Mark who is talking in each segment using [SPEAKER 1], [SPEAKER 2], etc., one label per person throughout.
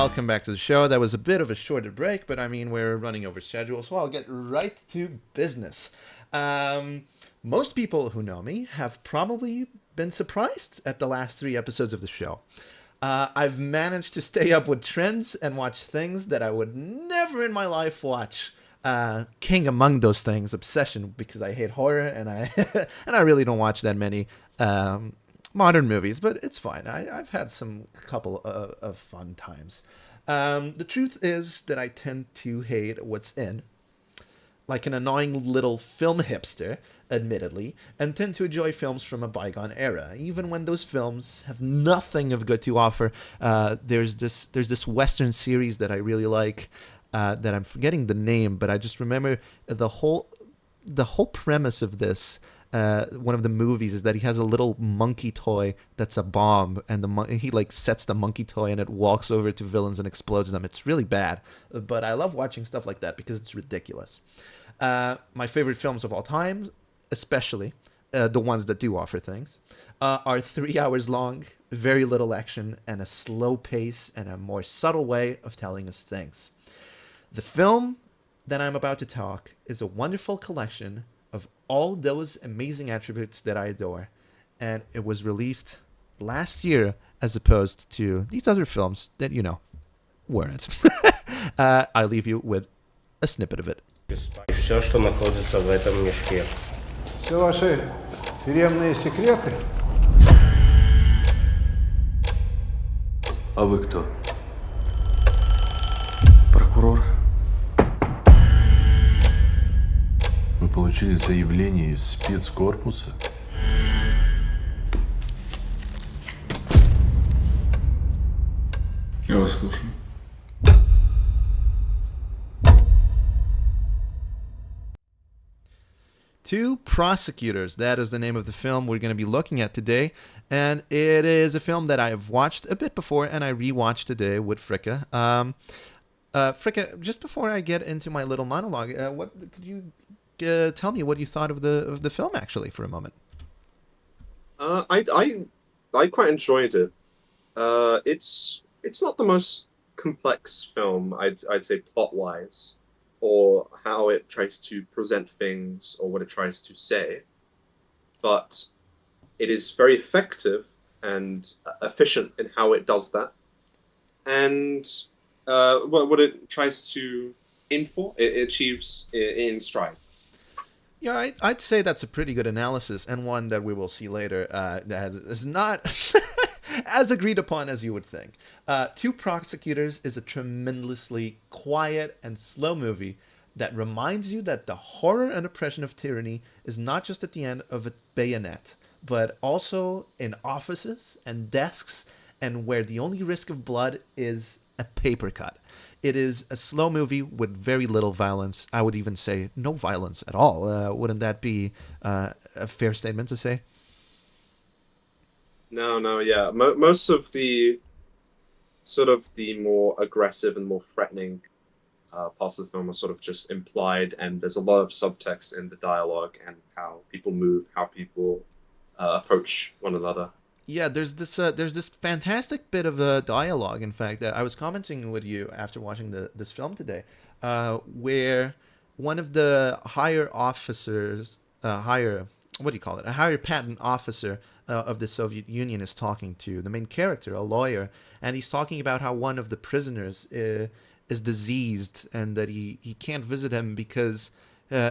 [SPEAKER 1] welcome back to the show. That was a bit of a shorter break, but I mean, we're running over schedule, so I'll get right to business. Most people who know me have probably been surprised at the last 3 episodes of the show. I've managed to stay up with trends and watch things that I would never in my life watch. King among those things, Obsession, because I hate horror and I and I really don't watch that many modern movies, but it's fine. I've had some couple of fun times. The truth is that I tend to hate what's in, like an annoying little film hipster, admittedly, and tend to enjoy films from a bygone era, even when those films have nothing of good to offer. There's this Western series that I really like, that I'm forgetting the name, but I just remember the whole premise of this. One of the movies is that he has a little monkey toy that's a bomb, and he like sets the monkey toy and it walks over to villains and explodes them. It's really bad, but I love watching stuff like that because it's ridiculous. My favorite films of all time, especially the ones that do offer things, are 3 hours long, very little action, and a slow pace and a more subtle way of telling us things. The film that I'm about to talk is a wonderful collection of all those amazing attributes that I adore, and it was released last year as opposed to these other films that, weren't. I'll leave you with a snippet of it.
[SPEAKER 2] Все, что находится в этом мешке.
[SPEAKER 3] Все ваши тюремные секреты?
[SPEAKER 4] А вы кто? Прокурор? Вы получили заявление из спецкорпуса?
[SPEAKER 5] Я вас слушаю.
[SPEAKER 1] Two Prosecutors, that is the name of the film we're going to be looking at today, and it is a film that I've watched a bit before and I rewatched today with Fricka. Fricka, just before I get into my little monologue, what could you tell me what you thought of the film actually for a moment?
[SPEAKER 6] I quite enjoyed it. It's not the most complex film, I'd say, plot wise, or how it tries to present things or what it tries to say, but it is very effective and efficient in how it does that. And what it tries to aim for, it achieves in stride.
[SPEAKER 1] Yeah, I'd say that's a pretty good analysis, and one that we will see later that is not as agreed upon as you would think. Two Prosecutors is a tremendously quiet and slow movie that reminds you that the horror and oppression of tyranny is not just at the end of a bayonet, but also in offices and desks, and where the only risk of blood is a paper cut. It is a slow movie with very little violence. I would even say no violence at all. Wouldn't that be a fair statement to say?
[SPEAKER 6] No, yeah. Most of the sort of the more aggressive and more threatening parts of the film are sort of just implied, and there's a lot of subtext in the dialogue and how people move, how people approach one another.
[SPEAKER 1] Yeah, there's this fantastic bit of dialogue, in fact, that I was commenting with you after watching this film today, where one of the higher officers, a higher patent officer of the Soviet Union is talking to the main character, a lawyer, and he's talking about how one of the prisoners is diseased and that he can't visit him because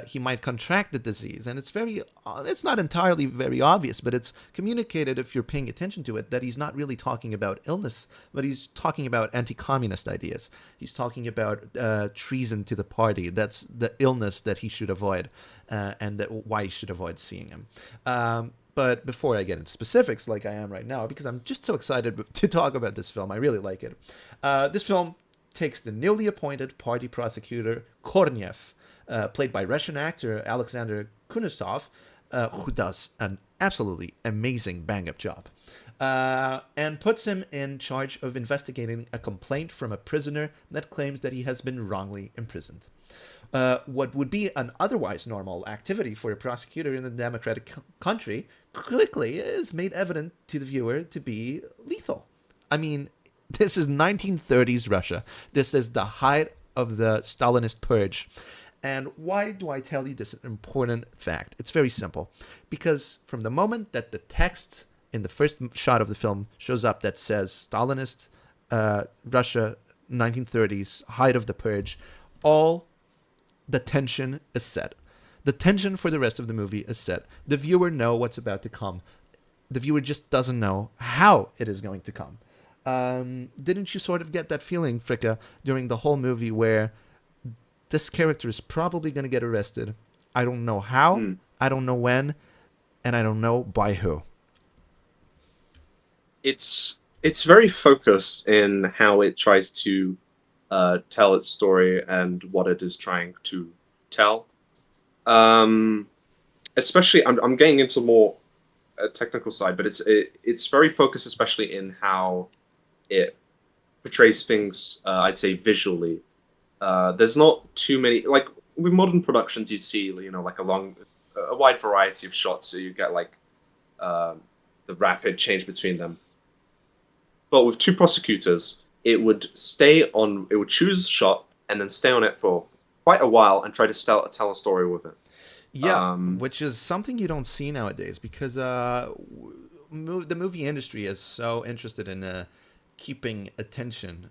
[SPEAKER 1] he might contract the disease. And it's not entirely very obvious, but it's communicated if you're paying attention to it that he's not really talking about illness, but he's talking about anti-communist ideas. He's talking about treason to the party. That's the illness that he should avoid, and why he should avoid seeing him. But before I get into specifics like I am right now, because I'm just so excited to talk about this film, I really like it. This film takes the newly appointed party prosecutor Kornev, played by Russian actor Alexander Kuznetsov, who does an absolutely amazing bang-up job, and puts him in charge of investigating a complaint from a prisoner that claims that he has been wrongly imprisoned. What would be an otherwise normal activity for a prosecutor in a democratic country quickly is made evident to the viewer to be lethal. I mean, This is 1930s Russia. This is the height of the Stalinist purge. And why do I tell you this important fact? It's very simple. Because from the moment that the text in the first shot of the film shows up that says Stalinist Russia 1930s, height of the purge, all the tension is set. The tension for the rest of the movie is set. The viewer knows what's about to come. The viewer just doesn't know how it is going to come. Didn't you sort of get that feeling, Fricka, during the whole movie where this character is probably going to get arrested? I don't know how, I don't know when, and I don't know by who.
[SPEAKER 6] It's very focused in how it tries to tell its story and what it is trying to tell. Especially, I'm getting into more technical side, but it's very focused, especially in how it portrays things. I'd say visually. There's not too many, like with modern productions, you'd see, you know, like a wide variety of shots, so you get like the rapid change between them. But with Two Prosecutors, it would choose a shot and then stay on it for quite a while and try to tell a story with it.
[SPEAKER 1] Yeah, which is something you don't see nowadays because the movie industry is so interested in keeping the attention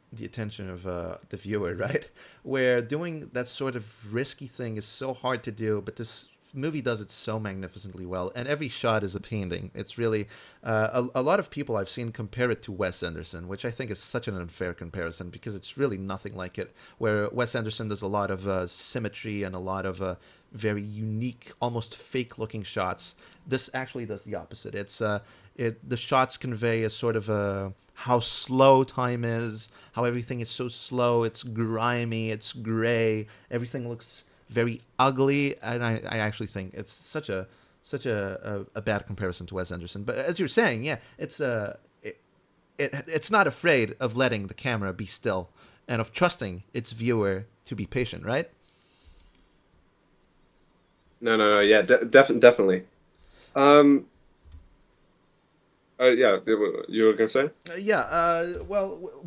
[SPEAKER 1] of the viewer, right? Where doing that sort of risky thing is so hard to do, but this movie does it so magnificently well, and every shot is a painting. It's really a lot of people I've seen compare it to Wes Anderson, which I think is such an unfair comparison because it's really nothing like it. Where Wes Anderson does a lot of symmetry and a lot of very unique, almost fake-looking shots. This actually does the opposite. The shots convey a sort of how slow time is, how everything is so slow. It's grimy, it's gray, everything looks very ugly, and I actually think it's such a bad comparison to Wes Anderson. But as you're saying, yeah, it's not afraid of letting the camera be still and of trusting its viewer to be patient, right?
[SPEAKER 6] No, yeah, definitely. Yeah, you were gonna say?
[SPEAKER 1] Well,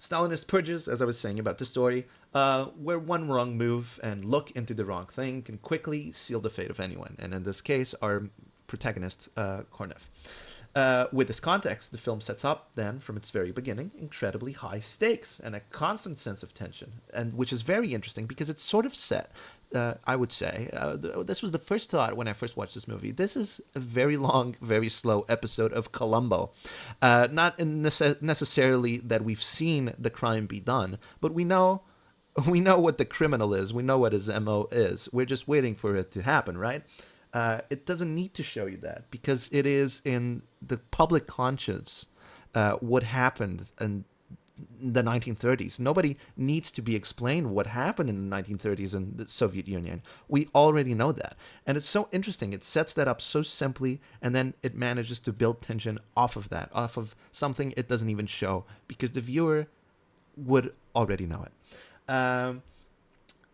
[SPEAKER 1] Stalinist purges, as I was saying about the story, where one wrong move and look into the wrong thing can quickly seal the fate of anyone. And in this case, our protagonist, Kornev. With this context, the film sets up, then, from its very beginning, incredibly high stakes and a constant sense of tension, and which is very interesting because it's sort of set, I would say. This was the first thought when I first watched this movie. This is a very long, very slow episode of Columbo. Not necessarily that we've seen the crime be done, but we know what the criminal is. We know what his MO is. We're just waiting for it to happen, right? It doesn't need to show you that because it is in the public conscience what happened in the 1930s. Nobody needs to be explained what happened in the 1930s in the Soviet Union. We already know that. And it's so interesting. It sets that up so simply, and then it manages to build tension off of that, off of something it doesn't even show, because the viewer would already know it. And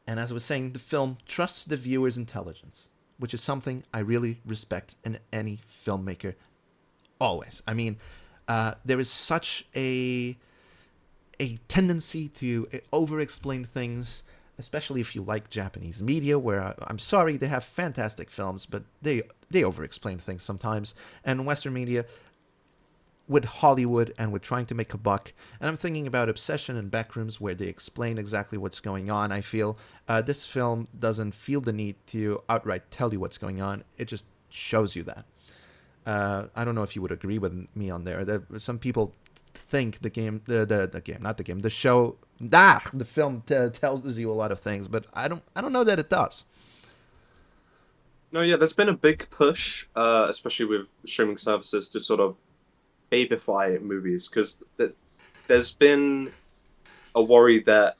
[SPEAKER 1] as I was saying, the film trusts the viewer's intelligence, which is something I really respect in any filmmaker always. I mean, there is such a tendency to over-explain things, especially if you like Japanese media, where I'm sorry, they have fantastic films, but they over-explain things sometimes. And Western media, with Hollywood and with trying to make a buck, and I'm thinking about Obsession and Backrooms, where they explain exactly what's going on. I feel this film doesn't feel the need to outright tell you what's going on. It just shows you that. I don't know if you would agree with me on there. Some people think the film tells you a lot of things, but I don't know that it does.
[SPEAKER 6] No, yeah, there's been a big push, especially with streaming services, to sort of babyfy movies, because there's been a worry that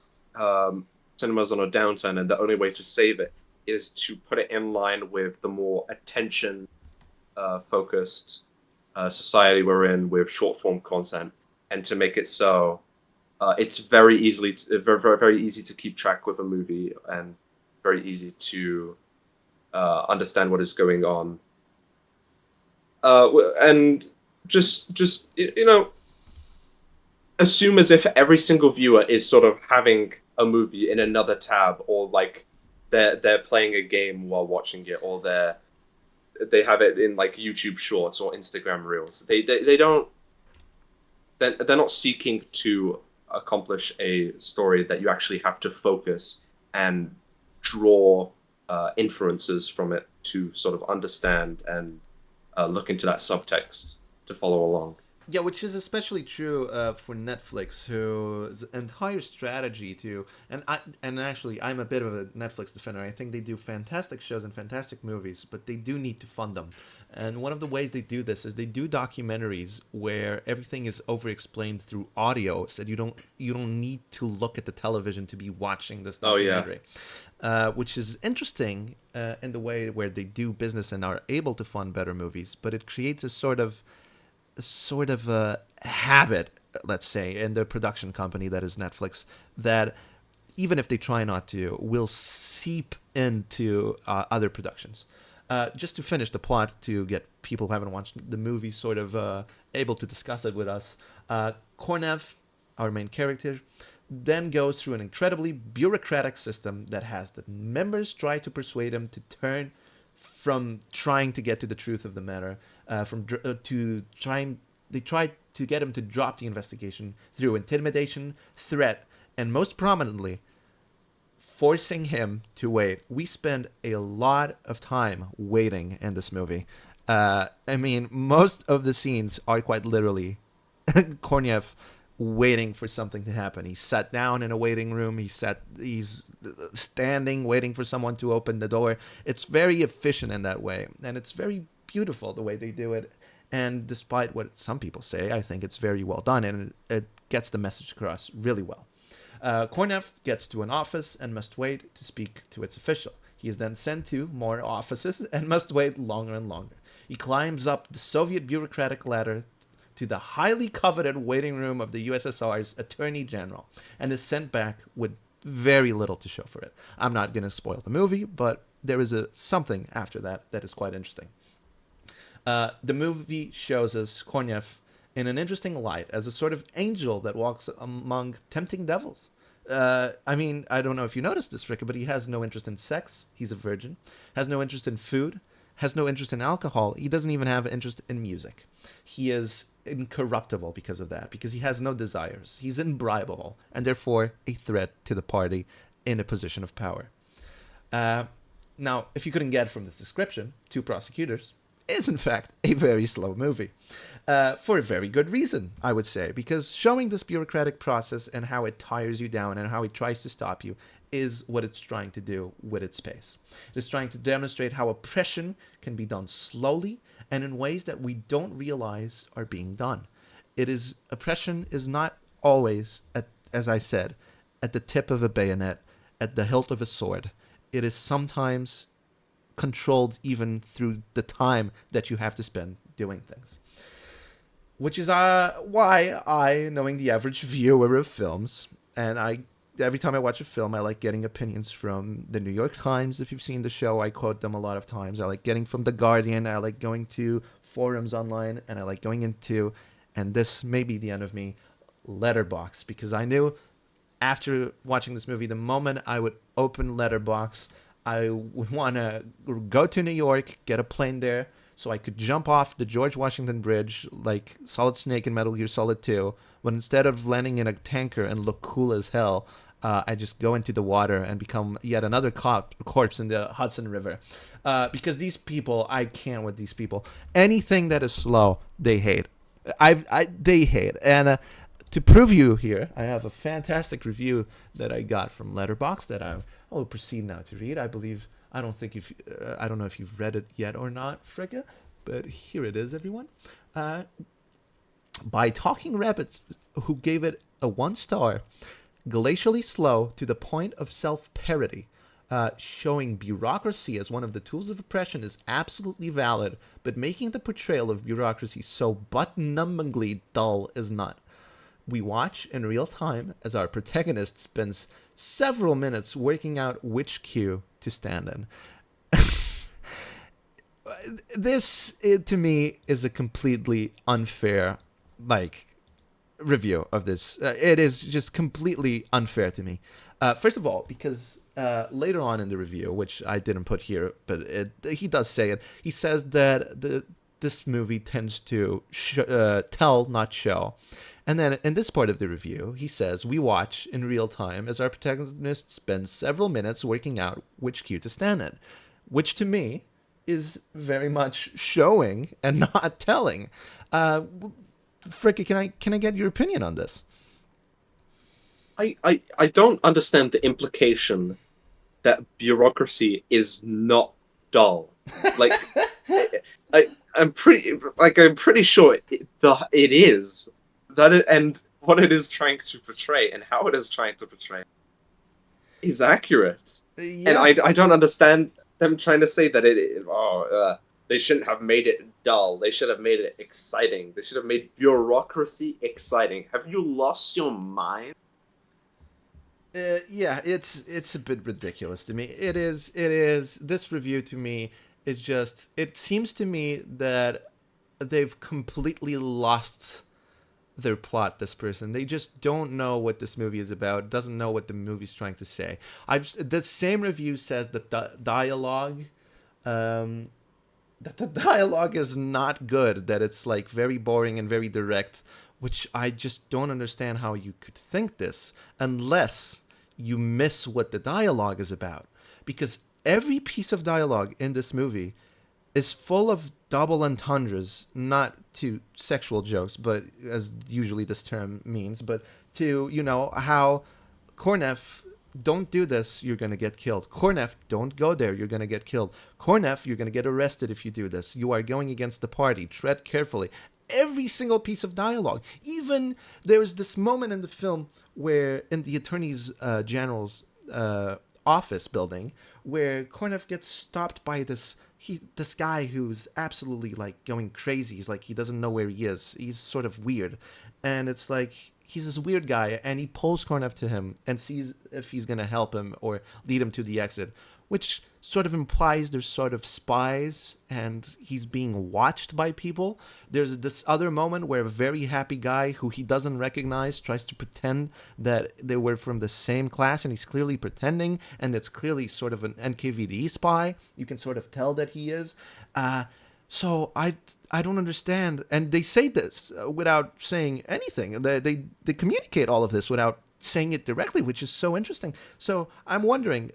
[SPEAKER 6] cinema's on a downturn, and the only way to save it is to put it in line with the more attention focused society we're in, with short form content, and to make it so it's very very easy to keep track with a movie, and very easy to understand what is going on, and just you know, assume as if every single viewer is sort of having a movie in another tab, or like they're playing a game while watching it, or they have it in like YouTube Shorts or Instagram Reels. They don't they're not seeking to accomplish a story that you actually have to focus and draw inferences from it to sort of understand and look into that subtext to follow along.
[SPEAKER 1] Yeah, which is especially true for Netflix, whose entire strategy and actually I'm a bit of a Netflix defender. I think they do fantastic shows and fantastic movies, but they do need to fund them. And one of the ways they do this is they do documentaries where everything is over-explained through audio, so you don't need to look at the television to be watching this documentary. Which is interesting in the way where they do business and are able to fund better movies, but it creates a sort of a habit, let's say, in the production company that is Netflix, that even if they try not to, will seep into other productions. Just to finish the plot, to get people who haven't watched the movie sort of able to discuss it with us, Kornev, our main character, then goes through an incredibly bureaucratic system that has the members try to persuade him to turn from trying to get to the truth of the matter, they try to get him to drop the investigation through intimidation, threat, and most prominently, forcing him to wait. We spend a lot of time waiting in this movie. I mean, most of the scenes are quite literally Kornev waiting for something to happen. He's sat down in a waiting room. He's standing, waiting for someone to open the door. It's very efficient in that way, and it's very beautiful the way they do it. And despite what some people say, I think it's very well done, and it gets the message across really well. Kornev gets to an office and must wait to speak to its official. He is then sent to more offices and must wait longer and longer. He climbs up the Soviet bureaucratic ladder to the highly coveted waiting room of the USSR's Attorney General, and is sent back with very little to show for it. I'm not going to spoil the movie, but there is something after that is quite interesting. The movie shows us Kornev in an interesting light as a sort of angel that walks among tempting devils. I mean, I don't know if you noticed this, Fricka, but he has no interest in sex. He's a virgin. Has no interest in food. Has no interest in alcohol. He doesn't even have interest in music. He is incorruptible because of that, because he has no desires. He's imbribable, and therefore a threat to the party in a position of power. Now, if you couldn't get from this description, Two Prosecutors is in fact a very slow movie. For a very good reason, I would say, because showing this bureaucratic process and how it tires you down and how it tries to stop you is what it's trying to do with its pace. It's trying to demonstrate how oppression can be done slowly and in ways that we don't realize are being done. Oppression is not always, as I said, at the tip of a bayonet, at the hilt of a sword. It is sometimes controlled even through the time that you have to spend doing things. Which is why I, knowing the average viewer of films, and every time I watch a film, I like getting opinions from the New York Times. If you've seen the show, I quote them a lot of times. I like getting from The Guardian. I like going to forums online, and I like going into, and this may be the end of me, Letterboxd, because I knew after watching this movie, the moment I would open Letterboxd, I would want to go to New York, get a plane there, so I could jump off the George Washington Bridge like Solid Snake in Metal Gear Solid 2, but instead of landing in a tanker and look cool as hell, I just go into the water and become yet another corpse in the Hudson River. Because these people, I can't with these people. Anything that is slow, they hate. They hate. And to prove you here, I have a fantastic review that I got from Letterboxd that I will proceed now to read. I don't know if you've read it yet or not, Fricka, but here it is, everyone. By Talking Rabbits, who gave it a 1 star, glacially slow to the point of self-parody, showing bureaucracy as one of the tools of oppression is absolutely valid, but making the portrayal of bureaucracy so butt-numbingly dull is not. We watch in real time as our protagonist spends several minutes working out which queue to stand in. This, to me, is a completely unfair, review of this. It is just completely unfair to me. First of all, because later on in the review, which I didn't put here, but he does say it. He says that this movie tends to tell, not show. And then in this part of the review, he says, we watch in real time as our protagonist spends several minutes working out which cue to stand in, which to me is very much showing and not telling. Fricka, can I get your opinion on this?
[SPEAKER 6] I don't understand the implication that bureaucracy is not dull. Like, I'm pretty sure it is. And what it is trying to portray and how it is trying to portray is accurate.
[SPEAKER 1] Yeah.
[SPEAKER 6] And I don't understand them trying to say that they shouldn't have made it dull. They should have made it exciting. They should have made bureaucracy exciting. Have you lost your mind?
[SPEAKER 1] Yeah, it's a bit ridiculous to me. It is. This review to me is just. It seems to me that they've completely lost their plot. This person, they just don't know what this movie is about. Doesn't know what the movie's trying to say. The same review says that the dialogue, is not good. That it's like very boring and very direct. Which I just don't understand how you could think this unless you miss what the dialogue is about. Because every piece of dialogue in this movie is full of double entendres, not to sexual jokes, but as usually this term means, but to, how Korneff, don't do this, you're going to get killed. Korneff, don't go there, you're going to get killed. Korneff, you're going to get arrested if you do this. You are going against the party. Tread carefully. Every single piece of dialogue. Even there's this moment in the film where in the Attorney General's office building where Korneff gets stopped by this guy who's absolutely like going crazy. He's like, he doesn't know where he is. He's sort of weird. And it's like, he's this weird guy and he pulls Korneff to him and sees if he's going to help him or lead him to the exit, which sort of implies there's sort of spies and he's being watched by people. There's this other moment where a very happy guy who he doesn't recognize tries to pretend that they were from the same class, and he's clearly pretending, and it's clearly sort of an NKVD spy. You can sort of tell that he is. So I don't understand. And they say this without saying anything. They communicate all of this without saying it directly, which is so interesting. So I'm wondering,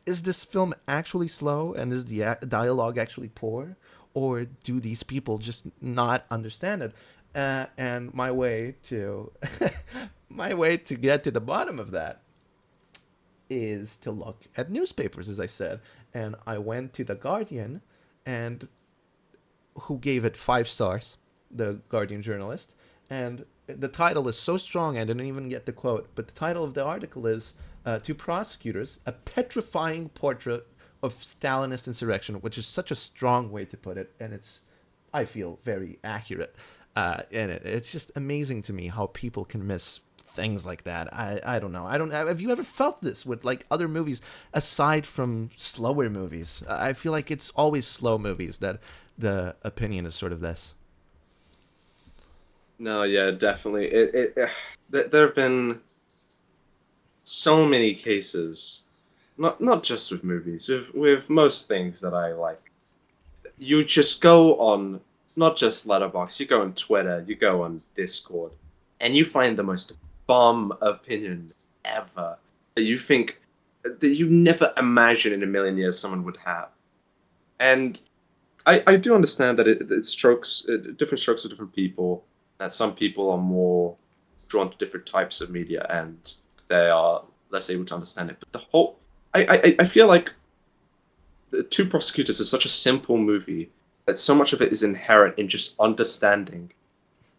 [SPEAKER 1] is this film actually slow and is the dialogue actually poor, or do these people just not understand it? And my way to get to the bottom of that is to look at newspapers, as I said. And I went to The Guardian, and who gave it 5 stars, the Guardian journalist. And the title is so strong, I didn't even get the quote, but the title of the article is To Prosecutors, a petrifying portrait of Stalinist insurrection, which is such a strong way to put it, and it's, I feel, very accurate. And it's just amazing to me how people can miss things like that. I don't know. Have you ever felt this with like other movies aside from slower movies? I feel like it's always slow movies that the opinion is sort of this.
[SPEAKER 6] No, yeah, definitely. There have been so many cases, not just with movies, with most things that I like. You just go on, not just Letterboxd, you go on Twitter, you go on Discord, and you find the most bomb opinion ever that you think that you never imagine in a million years someone would have. And I do understand that it strokes different strokes for different people. That some people are more drawn to different types of media and they are less able to understand it. But the whole, I feel like The Two Prosecutors is such a simple movie that so much of it is inherent in just understanding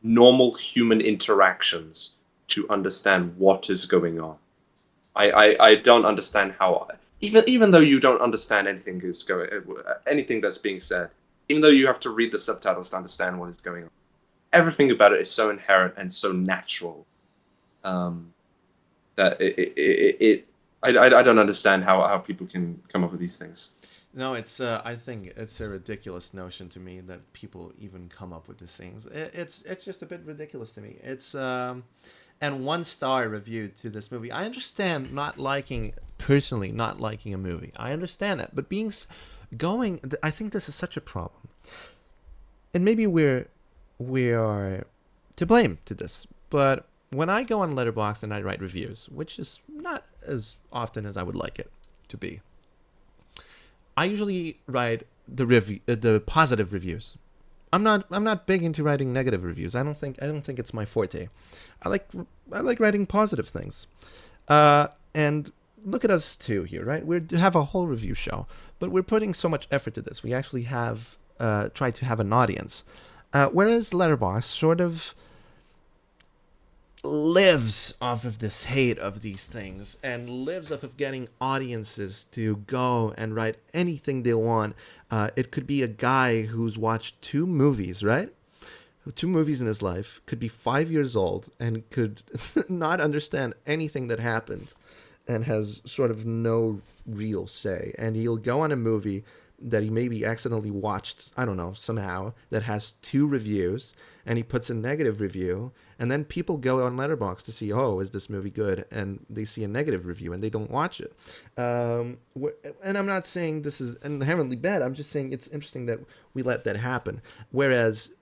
[SPEAKER 6] normal human interactions to understand what is going on. I don't understand how, even though you don't understand anything that's being said, even though you have to read the subtitles to understand what is going on, everything about it is so inherent and so natural that I don't understand how people can come up with these things.
[SPEAKER 1] No, it's. I think it's a ridiculous notion to me that people even come up with these things. It's just a bit ridiculous to me. It's and 1 star review to this movie. I understand not liking personally not liking a movie. I understand that, but going. I think this is such a problem, and maybe we are to blame to this. But when I go on Letterboxd and I write reviews, which is not as often as I would like it to be, I usually write the positive reviews. I'm not big into writing negative reviews. I don't think it's my forte. I like writing positive things. And look at us too here, right? We have a whole review show, but we're putting so much effort to this. We actually have tried to have an audience, whereas Letterboxd sort of lives off of this hate of these things and lives off of getting audiences to go and write anything they want. It could be a guy who's watched 2 movies, right? 2 movies in his life, could be 5 years old and could not understand anything that happened and has sort of no real say. And he'll go on a movie that he maybe accidentally watched, I don't know, somehow, that has 2 reviews, and he puts a negative review, and then people go on Letterboxd to see, oh, is this movie good? And they see a negative review, and they don't watch it. And I'm not saying this is inherently bad. I'm just saying it's interesting that we let that happen. Whereas,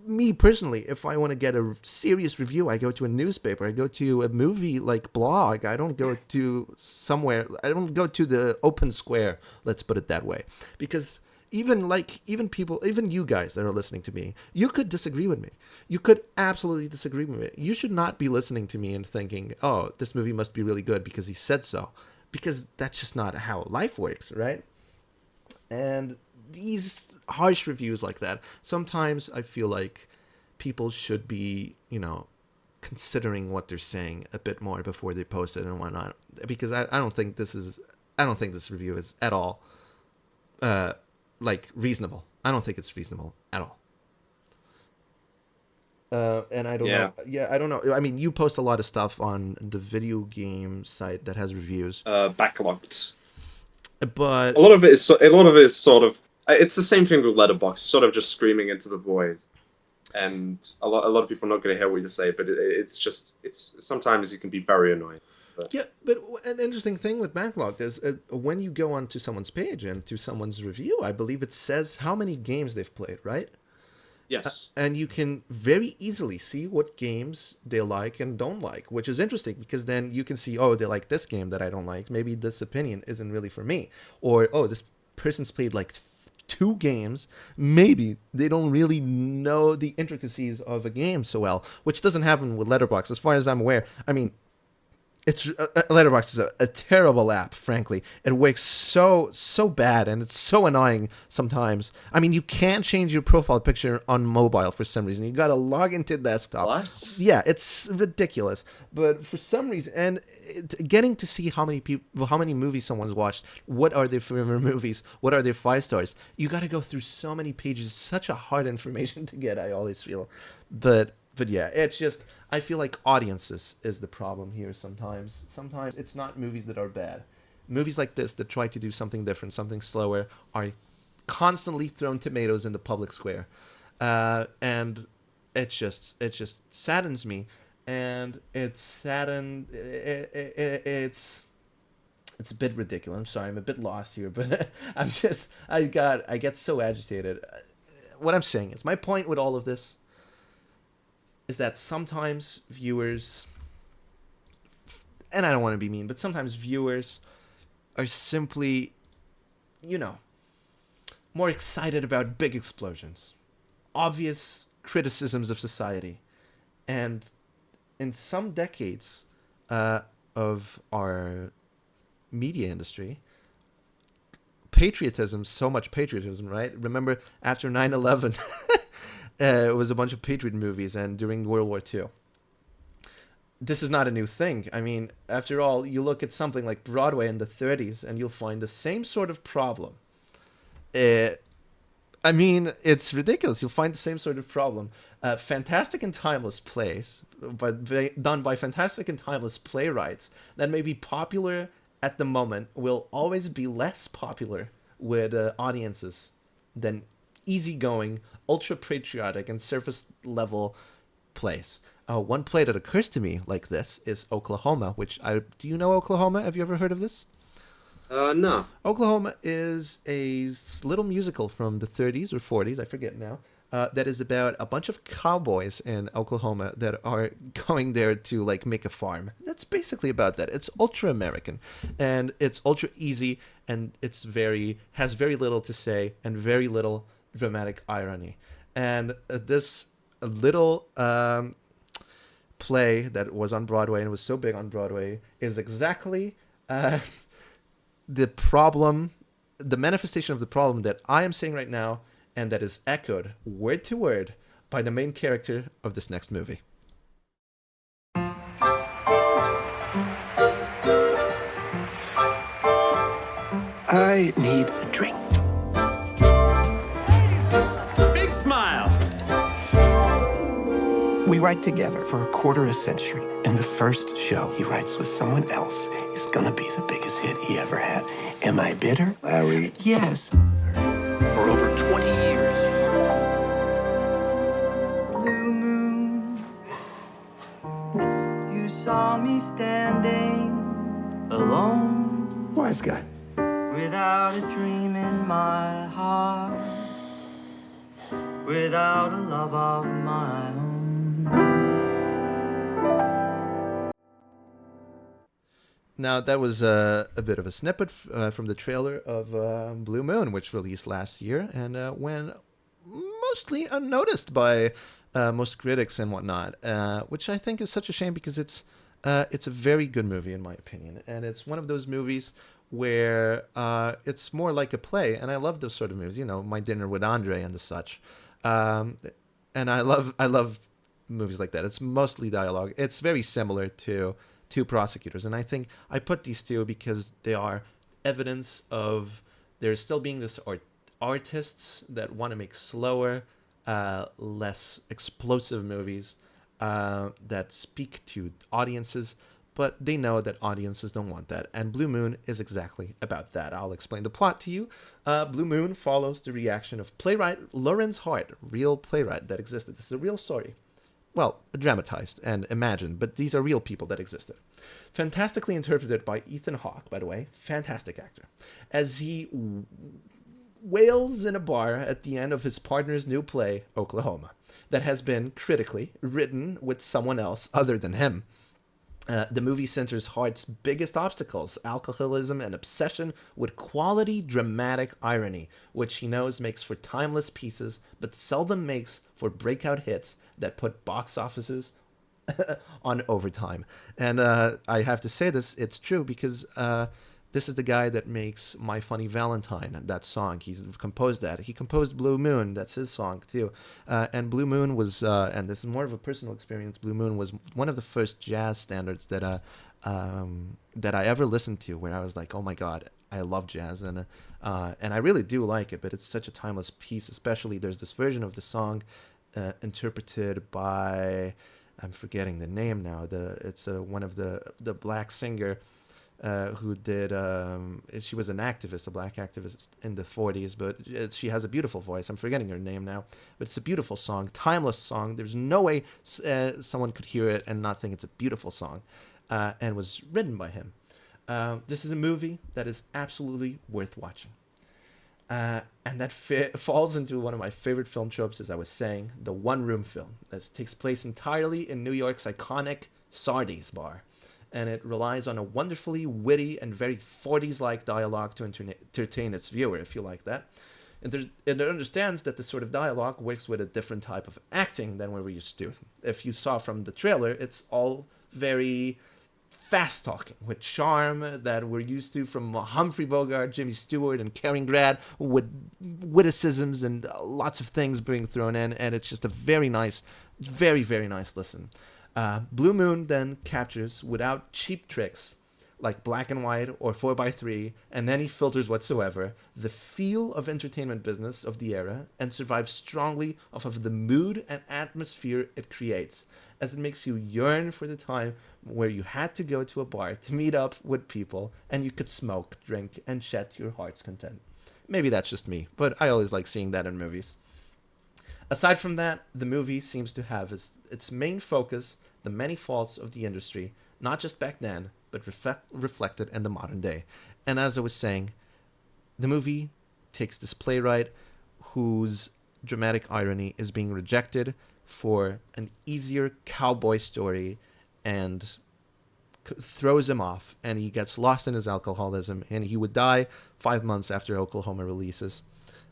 [SPEAKER 1] me personally, if I want to get a serious review, I go to a newspaper. I go to a movie like blog. I don't go to somewhere. I don't go to the open square. Let's put it that way, because even you guys that are listening to me, you could disagree with me. You could absolutely disagree with me. You should not be listening to me and thinking, oh, this movie must be really good because he said so, because that's just not how life works, right? And these harsh reviews like that, sometimes I feel like people should be, considering what they're saying a bit more before they post it and whatnot. Because I don't think this review is at all reasonable. I don't think it's reasonable at all. And I don't know. Yeah, I don't know. I mean, you post a lot of stuff on the video game site that has reviews.
[SPEAKER 6] Backlogged.
[SPEAKER 1] But
[SPEAKER 6] a lot of it is sort of. It's the same thing with Letterboxd. Sort of just screaming into the void, and a lot of people are not going to hear what you say. But it's sometimes it can be very annoying. But.
[SPEAKER 1] Yeah, but an interesting thing with Backlogged is when you go onto someone's page and to someone's review, I believe it says how many games they've played, right?
[SPEAKER 6] Yes.
[SPEAKER 1] And you can very easily see what games they like and don't like, which is interesting because then you can see, oh, they like this game that I don't like. Maybe this opinion isn't really for me. Or, oh, this person's played like 2 games. Maybe they don't really know the intricacies of a game so well, which doesn't happen with Letterboxd as far as I'm aware. I mean, Letterboxd is a terrible app, frankly. It works so bad, and it's so annoying sometimes. I mean, you can't change your profile picture on mobile for some reason. You got to log into desktop.
[SPEAKER 6] What?
[SPEAKER 1] Yeah, it's ridiculous. But for some reason, and getting to see how many movies someone's watched, what are their favorite movies, what are their 5 stars, you got to go through so many pages. Such a hard information to get, I always feel. But yeah, it's just, I feel like audiences is the problem here sometimes. Sometimes it's not movies that are bad. Movies like this that try to do something different, something slower, are constantly throwing tomatoes in the public square. And it just saddens me. And it's a bit ridiculous. I'm sorry, I'm a bit lost here, but I get so agitated. What I'm saying is, my point with all of this is that sometimes viewers, and I don't want to be mean, but sometimes viewers are simply, more excited about big explosions, obvious criticisms of society, and in some decades of our media industry, so much patriotism, right? Remember, after 9/11, it was a bunch of patriot movies, and during World War II. This is not a new thing. I mean, after all, you look at something like Broadway in the 30s, and you'll find the same sort of problem. I mean, it's ridiculous. You'll find the same sort of problem. Fantastic and timeless plays, done by fantastic and timeless playwrights that may be popular at the moment, will always be less popular with audiences than easygoing, ultra patriotic, and surface level plays. One play that occurs to me like this is Oklahoma, do you know Oklahoma? Have you ever heard of this?
[SPEAKER 6] No.
[SPEAKER 1] Oklahoma is a little musical from the 30s or 40s, I forget now, that is about a bunch of cowboys in Oklahoma that are going there to like make a farm. That's basically about that. It's ultra American, and it's ultra easy, and has very little to say and very little dramatic irony. And this little play that was on Broadway and was so big on Broadway is exactly the manifestation of the problem that I am saying right now, and that is echoed word to word by the main character of this next movie.
[SPEAKER 5] I need a drink.
[SPEAKER 7] Big smile.
[SPEAKER 5] We write together for a quarter of a century, and the first show he writes with someone else is gonna be the biggest hit he ever had. Am I bitter, Larry? Yes.
[SPEAKER 7] For over 20 years.
[SPEAKER 8] Blue moon, you saw me standing alone,
[SPEAKER 5] Wise guy.
[SPEAKER 8] without a dream in my heart, without a love of my own.
[SPEAKER 1] Now, that was a bit of a snippet from the trailer of Blue Moon, which released last year and went mostly unnoticed by most critics and whatnot, which I think is such a shame because it's a very good movie in my opinion, and it's one of those movies where it's more like a play, and I love those sort of movies, My Dinner with Andre and the such, and I love movies like that. It's mostly dialogue. It's very similar to Prosecutors, and I think I put these two because they are evidence of there still being this artists that want to make slower, less explosive movies that speak to audiences, but they know that audiences don't want that, and Blue Moon is exactly about that. I'll explain the plot to you. Blue Moon follows the reaction of playwright Lawrence Hart, real playwright that existed. This is a real story. Well, dramatized and imagined, but these are real people that existed. Fantastically interpreted by Ethan Hawke, by the way, fantastic actor, as he wails in a bar at the end of his partner's new play, Oklahoma, that has been critically written with someone else other than him. The movie centers Hart's biggest obstacles, alcoholism and obsession with quality dramatic irony, which he knows makes for timeless pieces, but seldom makes for breakout hits that put box offices on overtime. And I have to say this, it's true, because this is the guy that makes My Funny Valentine, that song. He's composed that. He composed Blue Moon, that's his song too. And Blue Moon was, and this is more of a personal experience, Blue Moon was one of the first jazz standards that I ever listened to, where I was like, oh my God, I love jazz. And I really do like it, but it's such a timeless piece, especially there's this version of the song interpreted by, I'm forgetting the name now, it's one of the black singer who did, she was an activist, a black activist in the 40s, but she has a beautiful voice. I'm forgetting her name now, but it's a beautiful song, timeless song. There's no way someone could hear it and not think it's a beautiful song, and was written by him. This is a movie that is absolutely worth watching. And that falls into one of my favorite film tropes, as I was saying, the one-room film. That takes place entirely in New York's iconic Sardi's bar. And it relies on a wonderfully witty and very 40s-like dialogue to entertain its viewer, if you like that. And it understands that this sort of dialogue works with a different type of acting than we're used to. If you saw from the trailer, it's all very fast talking with charm that we're used to from Humphrey Bogart, Jimmy Stewart, and Cary Grant, with witticisms and lots of things being thrown in, and it's just a very nice, very, very nice listen. Blue Moon then captures, without cheap tricks like black and white or 4x3 and any filters whatsoever, the feel of entertainment business of the era, and survives strongly off of the mood and atmosphere it creates, as it makes you yearn for the time where you had to go to a bar to meet up with people and you could smoke, drink, and chat to your heart's content. Maybe that's just me, but I always like seeing that in movies. Aside from that, the movie seems to have its main focus the many faults of the industry, not just back then, but reflected in the modern day. And as I was saying, the movie takes this playwright whose dramatic irony is being rejected for an easier cowboy story and throws him off, and he gets lost in his alcoholism, and he would die 5 months after Oklahoma releases.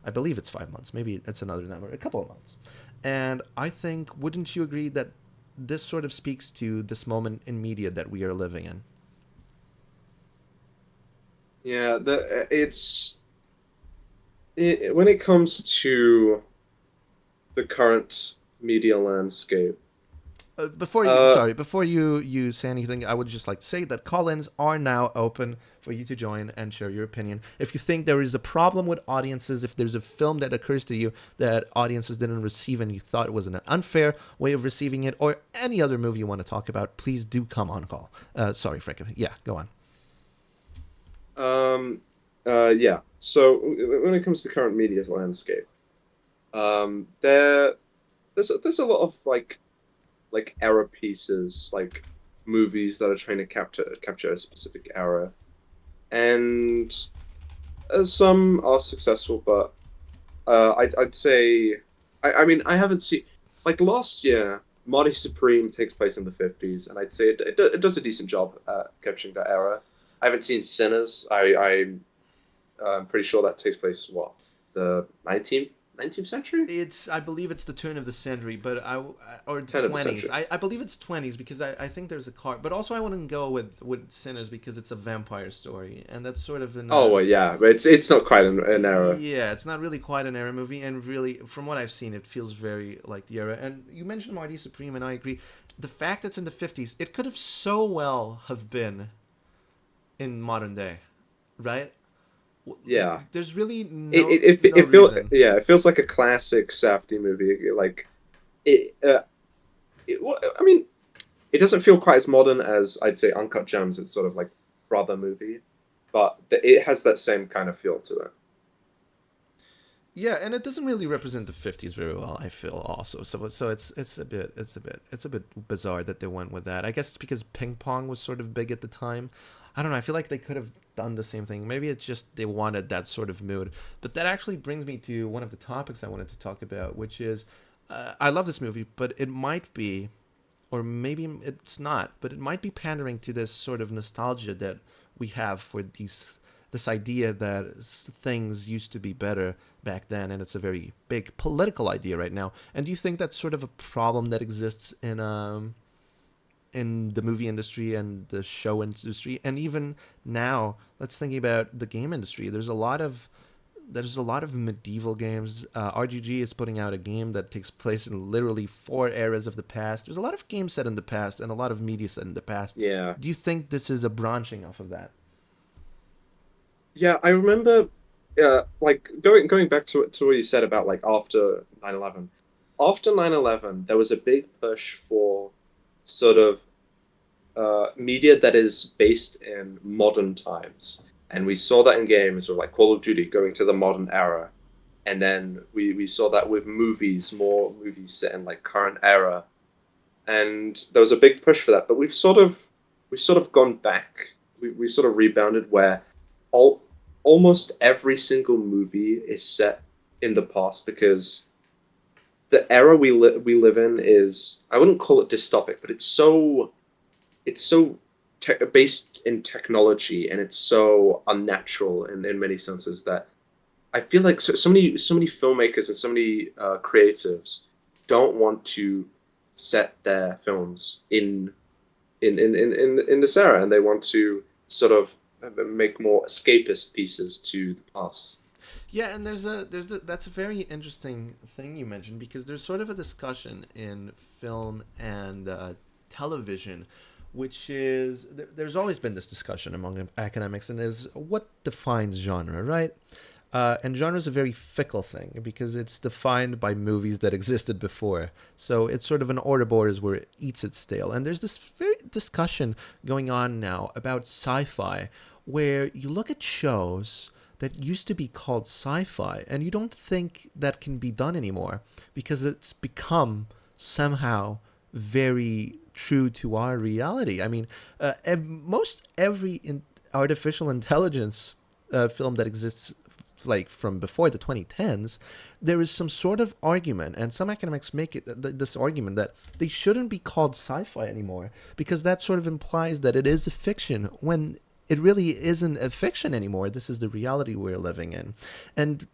[SPEAKER 1] I believe it's 5 months. Maybe it's another number. A couple of months. And I think, wouldn't you agree that this sort of speaks to this moment in media that we are living in?
[SPEAKER 6] Yeah, when it comes to the current media landscape.
[SPEAKER 1] Before you say anything, I would just like to say that call-ins are now open for you to join and share your opinion. If you think there is a problem with audiences, if there's a film that occurs to you that audiences didn't receive and you thought it was an unfair way of receiving it, or any other movie you want to talk about, please do come on call. Sorry, Fricka. Yeah, go on.
[SPEAKER 6] Yeah. So when it comes to current media landscape, there's a lot of like era pieces, like movies that are trying to capture a specific era, and some are successful, but I'd say I mean I haven't seen, like, last year Marty Supreme takes place in the 50s, and I'd say it does a decent job at capturing that era. I haven't seen Sinners. I'm pretty sure that takes place, what, the 19th century?
[SPEAKER 1] I believe it's the turn of the century, but or
[SPEAKER 6] 20s.
[SPEAKER 1] I believe it's 20s, because I think there's a car. But also I wouldn't go with Sinners because it's a vampire story, and that's sort of an.
[SPEAKER 6] Oh well, yeah, but it's not quite an era.
[SPEAKER 1] Yeah, it's not really quite an era movie, and really, from what I've seen, it feels very like the era. And you mentioned Marty Supreme, and I agree. The fact it's in the 50s, it could have so well have been in modern day, right?
[SPEAKER 6] Yeah,
[SPEAKER 1] there's really no.
[SPEAKER 6] It feels, yeah, it feels like a classic Safdie movie. Like I mean, it doesn't feel quite as modern as, I'd say, Uncut Gems. It's sort of like brother movie, but it has that same kind of feel to it.
[SPEAKER 1] Yeah, and it doesn't really represent the 50s very well, I feel, also. So it's a bit bizarre that they went with that. I guess it's because ping pong was sort of big at the time. I don't know. I feel like they could have done the same thing. Maybe it's just they wanted that sort of mood. But that actually brings me to one of the topics I wanted to talk about, which is I love this movie, but it might be, or maybe it's not, but it might be pandering to this sort of nostalgia that we have for this idea that things used to be better back then, and it's a very big political idea right now. And do you think that's sort of a problem that exists in the movie industry and the show industry, and even now, let's think about the game industry. There's a lot of medieval games. RGG is putting out a game that takes place in literally 4 eras of the past. There's a lot of games set in the past and a lot of media set in the past.
[SPEAKER 6] Yeah.
[SPEAKER 1] Do you think this is a branching off of that?
[SPEAKER 6] Yeah, I remember, like going back to what you said about like after 9/11. After 9/11, there was a big push for sort of media that is based in modern times, and we saw that in games, or like Call of Duty going to the modern era, and then we saw that with movies, more movies set in like current era, and there was a big push for that. But we've sort of gone back. We sort of rebounded where almost every single movie is set in the past, because the era we live in is, I wouldn't call it dystopic, but it's so based in technology, and it's so unnatural in many senses that I feel like so many filmmakers and so many creatives don't want to set their films in this era, and they want to sort of make more escapist pieces to the past.
[SPEAKER 1] Yeah, and that's a very interesting thing you mentioned, because there's sort of a discussion in film and television, which is, there's always been this discussion among academics, and is what defines genre, right? And genre is a very fickle thing, because it's defined by movies that existed before. So it's sort of an Ouroboros where it eats its tail. And there's this very discussion going on now about sci-fi, where you look at shows that used to be called sci-fi, and you don't think that can be done anymore because it's become somehow very true to our reality. I mean, most every artificial intelligence film that exists, like from before the 2010s, there is some sort of argument, and some academics make it this argument that they shouldn't be called sci-fi anymore because that sort of implies that it is a fiction when it really isn't a fiction anymore. This is the reality we're living in. And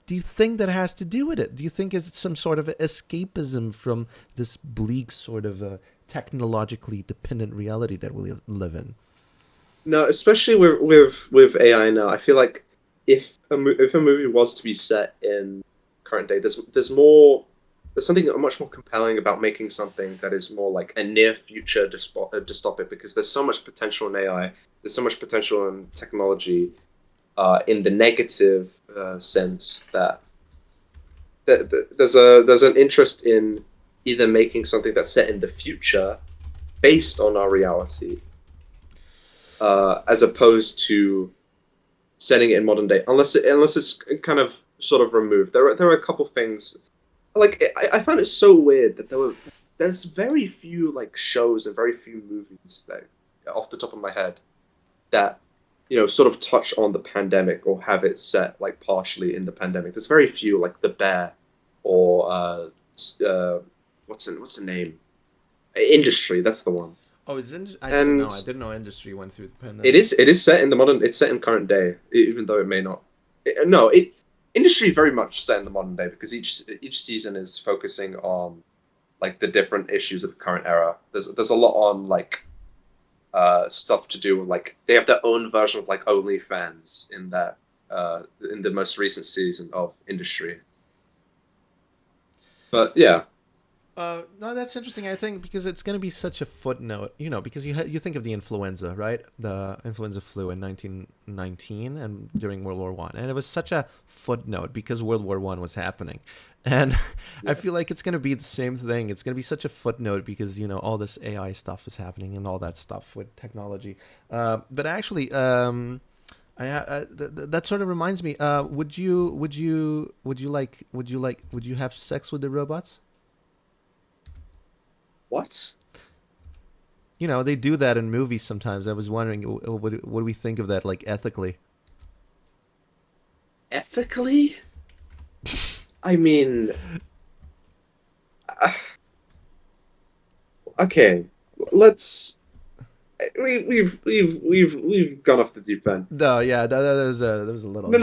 [SPEAKER 1] do you think that has to do with it? Do you think it's some sort of escapism from this bleak sort of technologically dependent reality that we live in?
[SPEAKER 6] No, especially with AI now. I feel like if a movie was to be set in current day, there's something much more compelling about making something that is more like a near future dystopic, because there's so much potential in AI. There's so much potential in technology, in the negative sense that there's an interest in either making something that's set in the future based on our reality, as opposed to setting it in modern day, unless it's kind of sort of removed. There are a couple things, like I found it so weird that there's very few like shows and very few movies that, off the top of my head, that sort of touch on the pandemic or have it set like partially in the pandemic. There's very few, like The Bear or what's the name? Industry. That's the one.
[SPEAKER 1] Oh, I didn't know Industry went through the pandemic.
[SPEAKER 6] It is set in the modern. It's set in current day, even though it may not. Industry very much set in the modern day because each season is focusing on like the different issues of the current era. There's a lot on like stuff to do with, like, they have their own version of like OnlyFans in that in the most recent season of Industry. But yeah.
[SPEAKER 1] No, that's interesting. I think because it's going to be such a footnote, because you think of the influenza, right? The influenza flu in 1919 and during World War I, and it was such a footnote because World War I was happening, and I feel like it's going to be the same thing. It's going to be such a footnote because all this AI stuff is happening and all that stuff with technology. But actually, that sort of reminds me. Would you have sex with the robots?
[SPEAKER 6] What?
[SPEAKER 1] They do that in movies sometimes. I was wondering, what do we think of that, like, ethically?
[SPEAKER 6] Ethically? I mean, okay. Let's. We've gone off the deep end.
[SPEAKER 1] No, yeah, there was a little.
[SPEAKER 6] No.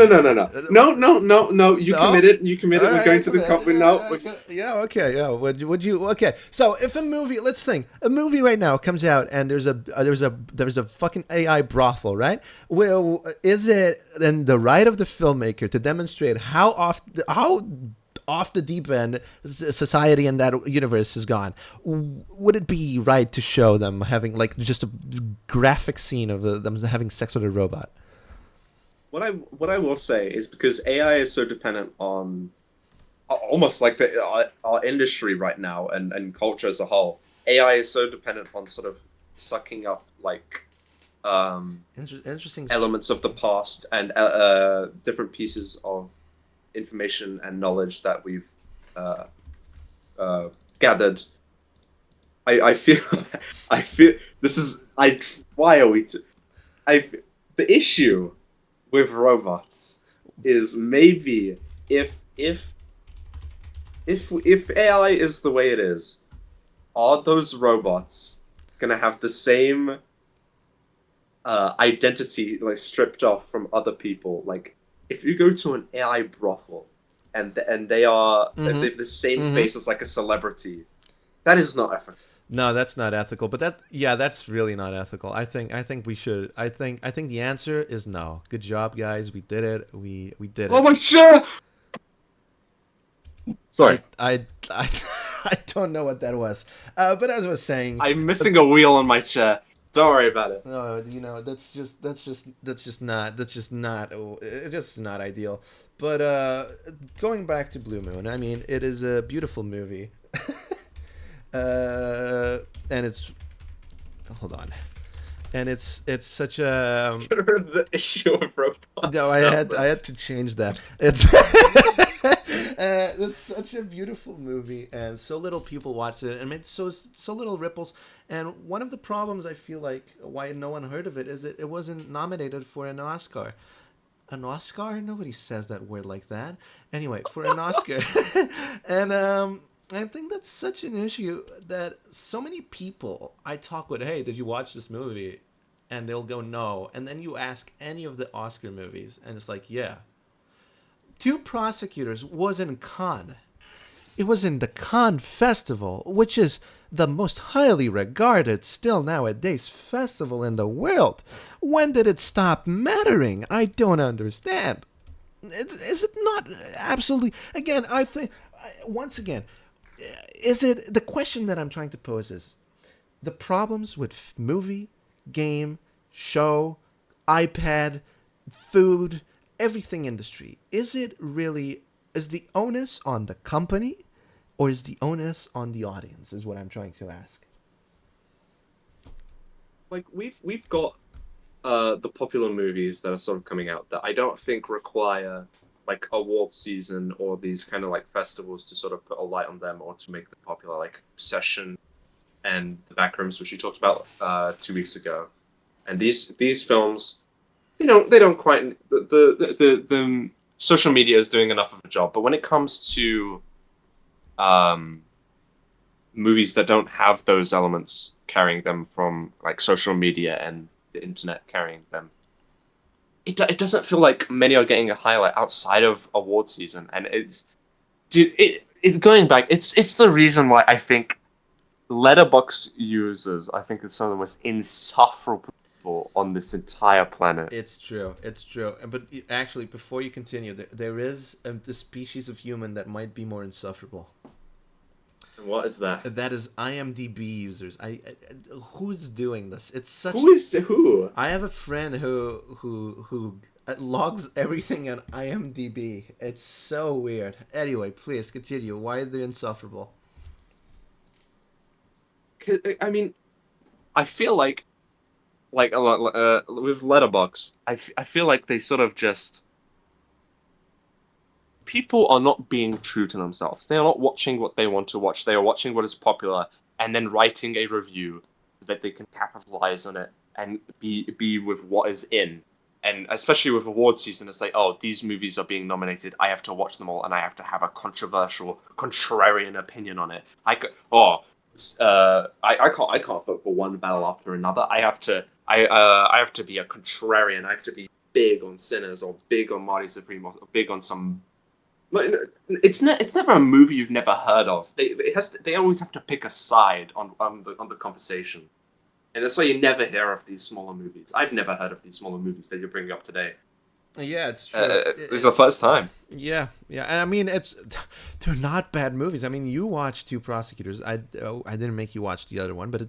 [SPEAKER 6] You committed. We're going to the company now.
[SPEAKER 1] Yeah. Okay. Yeah. Would you? Okay. So if a movie right now comes out and there's a fucking AI brothel, right? Well, is it then the right of the filmmaker to demonstrate how off the deep end society and that universe has gone? Would it be right to show them having like just a graphic scene of them having sex with a robot?
[SPEAKER 6] What I will say is, because AI is so dependent on almost like our industry right now and culture as a whole, AI is so dependent on sort of sucking up like
[SPEAKER 1] interesting
[SPEAKER 6] elements of the past and different pieces of information and knowledge that we've gathered. I feel this is why are we the issue with robots is maybe if AI is the way it is, are those robots gonna have the same identity like stripped off from other people? Like, if you go to an AI brothel and they have the same face as like a celebrity, that is not ethical.
[SPEAKER 1] No, that's not ethical. But that's really not ethical. I think we should. I think the answer is no. Good job, guys. We did it. We did it.
[SPEAKER 6] Oh my shit! Sorry,
[SPEAKER 1] I don't know what that was. But as I was saying,
[SPEAKER 6] I'm missing a wheel on my chair. Don't worry about it.
[SPEAKER 1] No, that's just not ideal. But going back to Blue Moon, I mean, it is a beautiful movie. And it's and it's such a
[SPEAKER 6] The issue of robots.
[SPEAKER 1] no, I had to change that. It's it's such a beautiful movie, and so little people watched it, and made so little ripples. And one of the problems I feel like why no one heard of it is it wasn't nominated for an Oscar. An Oscar? Nobody says that word like that. Anyway, for an Oscar, and I think that's such an issue that so many people I talk with, hey, did you watch this movie? And they'll go no, and then you ask any of the Oscar movies, and it's like, yeah. Two Prosecutors was in Cannes. It was in the Cannes Festival, which is the most highly regarded, still nowadays, festival in the world. When did it stop mattering? I don't understand. Is it not absolutely... Again, I think... Once again, is it... The question that I'm trying to pose is, the problems with movie, game, show, iPad, food, everything industry, is the onus on the company or is the onus on the audience, is what I'm trying to ask.
[SPEAKER 6] Like we've got the popular movies that are sort of coming out that I don't think require like award season or these kind of like festivals to sort of put a light on them or to make them popular, like Obsession and The Backrooms, which we talked about 2 weeks ago. And these films, they don't quite the social media is doing enough of a job, but when it comes to movies that don't have those elements carrying them from like social media and the internet carrying them, it doesn't feel like many are getting a highlight outside of award season. And it's going back, it's the reason why I think letterbox users, I think, is some of the most insufferable people on this entire planet.
[SPEAKER 1] It's true. But actually, before you continue, there is a species of human that might be more insufferable.
[SPEAKER 6] And what is that?
[SPEAKER 1] That is IMDb users. Who's doing this? It's such.
[SPEAKER 6] Who?
[SPEAKER 1] I have a friend who logs everything on IMDb. It's so weird. Anyway, please continue. Why are they insufferable?
[SPEAKER 6] I mean, I feel like a lot with Letterboxd, I feel like they sort of just... People are not being true to themselves. They are not watching what they want to watch. They are watching what is popular and then writing a review so that they can capitalize on it and be with what is in. And especially with award season, it's like, oh, these movies are being nominated. I have to watch them all, and I have to have a controversial, contrarian opinion on it. I can't vote for one battle after another. I have to be a contrarian. I have to be big on Sinners or big on Marty Supreme or big on some. It's never a movie you've never heard of. They always have to pick a side on the conversation, and that's why you never hear of these smaller movies. I've never heard of these smaller movies that you're bringing up today.
[SPEAKER 1] Yeah, it's true.
[SPEAKER 6] This is the first time.
[SPEAKER 1] Yeah, and I mean, they're not bad movies. I mean, you watched Two Prosecutors. I didn't make you watch the other one, but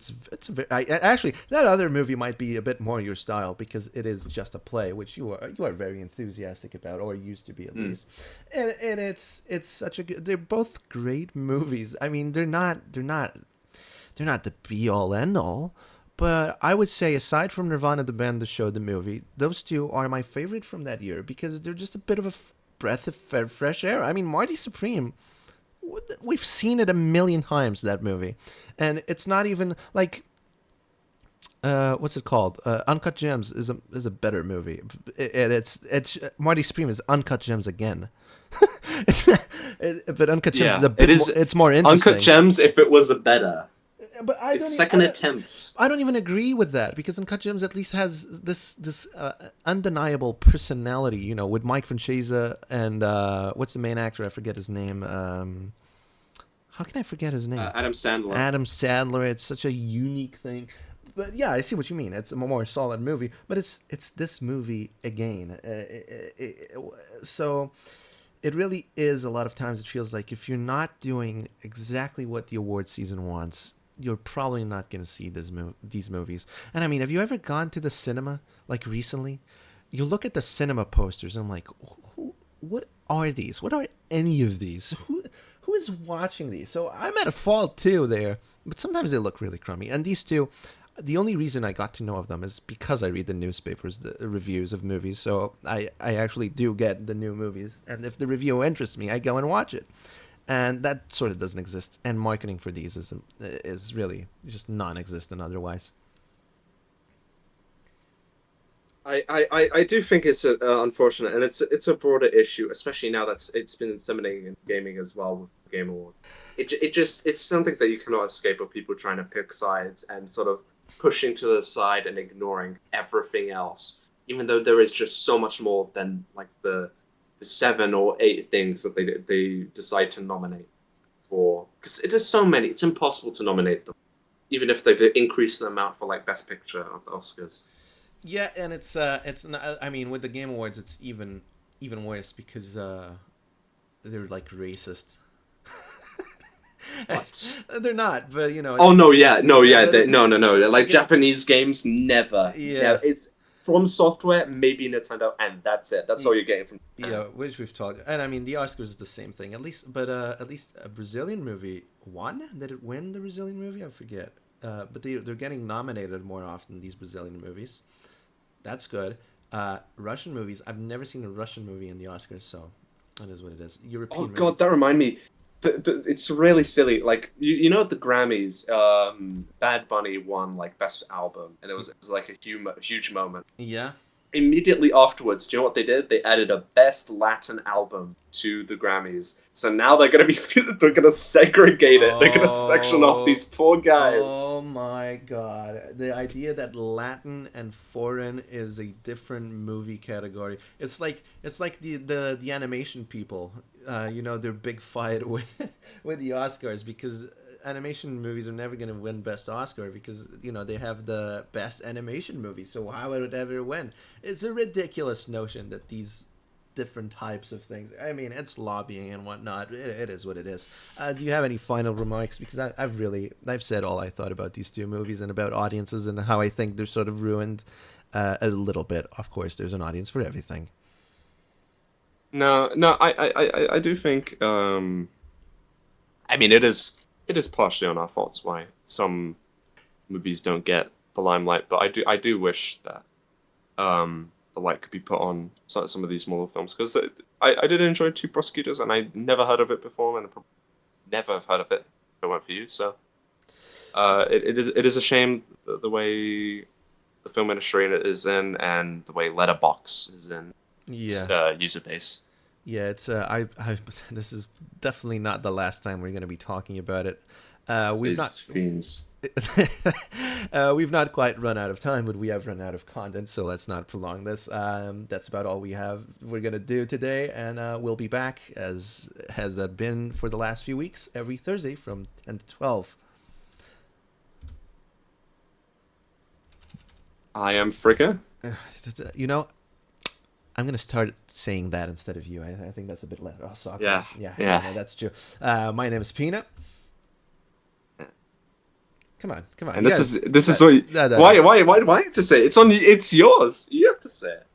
[SPEAKER 1] actually that other movie might be a bit more your style because it is just a play, which you are very enthusiastic about, or used to be at least. And it's such a good. They're both great movies. I mean, they're not the be all end all. But I would say, aside from Nirvana, the band, the show, the movie, those two are my favorite from that year because they're just a bit of a breath of fresh air. I mean, Marty Supreme, we've seen it a million times, that movie. And it's not even like, what's it called? Uncut Gems is a better movie. It's Marty Supreme is Uncut Gems again. But Uncut Gems is a bit more, it's more interesting.
[SPEAKER 6] Uncut Gems if it was a better.
[SPEAKER 1] But
[SPEAKER 6] attempt.
[SPEAKER 1] I don't even agree with that because Uncut Gems at least has this undeniable personality, you know, with Mike Francesa and what's the main actor? I forget his name. How can I forget his name?
[SPEAKER 6] Adam Sandler.
[SPEAKER 1] Adam Sandler. It's such a unique thing. But yeah, I see what you mean. It's a more solid movie, but it's this movie again. So it really is. A lot of times it feels like if you're not doing exactly what the award season wants, you're probably not going to see these movies. And I mean, have you ever gone to the cinema, like recently? You look at the cinema posters and I'm like, what are these? What are any of these? Who is watching these? So I'm at a fault too there, but sometimes they look really crummy. And these two, the only reason I got to know of them is because I read the newspapers, the reviews of movies. So I actually do get the new movies, and if the review interests me, I go and watch it. And that sort of doesn't exist. And marketing for these is really just non-existent otherwise.
[SPEAKER 6] I do think it's unfortunate, and it's a broader issue, especially now that it's been disseminating in gaming as well with the Game Awards. It's something that you cannot escape of people trying to pick sides and sort of pushing to the side and ignoring everything else, even though there is just so much more than like the 7 or 8 things that they decide to nominate for, because it is so many. It's impossible to nominate them, even if they've increased the amount for like Best Picture of the Oscars.
[SPEAKER 1] Yeah, and it's not, I mean, with the Game Awards, it's even worse because they're like racist.
[SPEAKER 6] What?
[SPEAKER 1] They're not, but you know.
[SPEAKER 6] Oh no, yeah, no, yeah, no. Like
[SPEAKER 1] yeah.
[SPEAKER 6] Japanese games, never.
[SPEAKER 1] Yeah,
[SPEAKER 6] it's From Software, maybe Nintendo, and that's it. That's all you're getting from.
[SPEAKER 1] Yeah, which we've talked, and I mean the Oscars is the same thing. At least a Brazilian movie won. Did it win the Brazilian movie? I forget. But they're getting nominated more often, these Brazilian movies. That's good. Russian movies. I've never seen a Russian movie in the Oscars, so that is what it is. European.
[SPEAKER 6] Oh god, that reminded me. It's really silly. Like you know at the Grammys, Bad Bunny won like Best Album, and it was like a huge moment.
[SPEAKER 1] Yeah.
[SPEAKER 6] Immediately afterwards, do you know what they did? They added a Best Latin Album to the Grammys. So now they're gonna segregate it. They're gonna section off these poor guys.
[SPEAKER 1] Oh my god. The idea that Latin and foreign is a different movie category. It's like the animation people. You know, their big fight with the Oscars, because animation movies are never going to win Best Oscar because, you know, they have the best animation movie. So how would it ever win? It's a ridiculous notion that these different types of things. I mean, it's lobbying and whatnot. It is what it is. Do you have any final remarks? Because I've said all I thought about these two movies and about audiences and how I think they're sort of ruined a little bit. Of course, there's an audience for everything.
[SPEAKER 6] No, I do think. I mean, it is partially on our faults why some movies don't get the limelight, but I do wish that the light could be put on some of these smaller films, because I did enjoy Two Prosecutors, and I never heard of it before, and never have heard of it if it weren't for you. So it is a shame the way the film industry is in, and the way Letterboxd is in.
[SPEAKER 1] Yeah.
[SPEAKER 6] User base.
[SPEAKER 1] Yeah, it's this is definitely not the last time we're going to be talking about it.
[SPEAKER 6] Fiends.
[SPEAKER 1] We've not quite run out of time, but we have run out of content, so let's not prolong this. That's about all we're going to do today, and we'll be back, as has been for the last few weeks, every Thursday from 10 to 12.
[SPEAKER 6] I am Fricka.
[SPEAKER 1] You know, I'm going to start saying that instead of you. I think that's a bit less. Oh, soccer. Yeah, that's true. My name is Pina. Come on.
[SPEAKER 6] And this is what. Why do I have to say it? It's yours. You have to say it.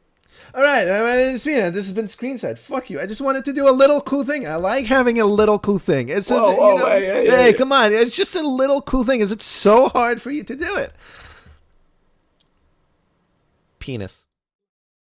[SPEAKER 1] All right, my name is Pina. This has been Screenside. Fuck you. I just wanted to do a little cool thing. I like having a little cool thing. It's hey, come on. It's just a little cool thing. Is it so hard for you to do it? Penis.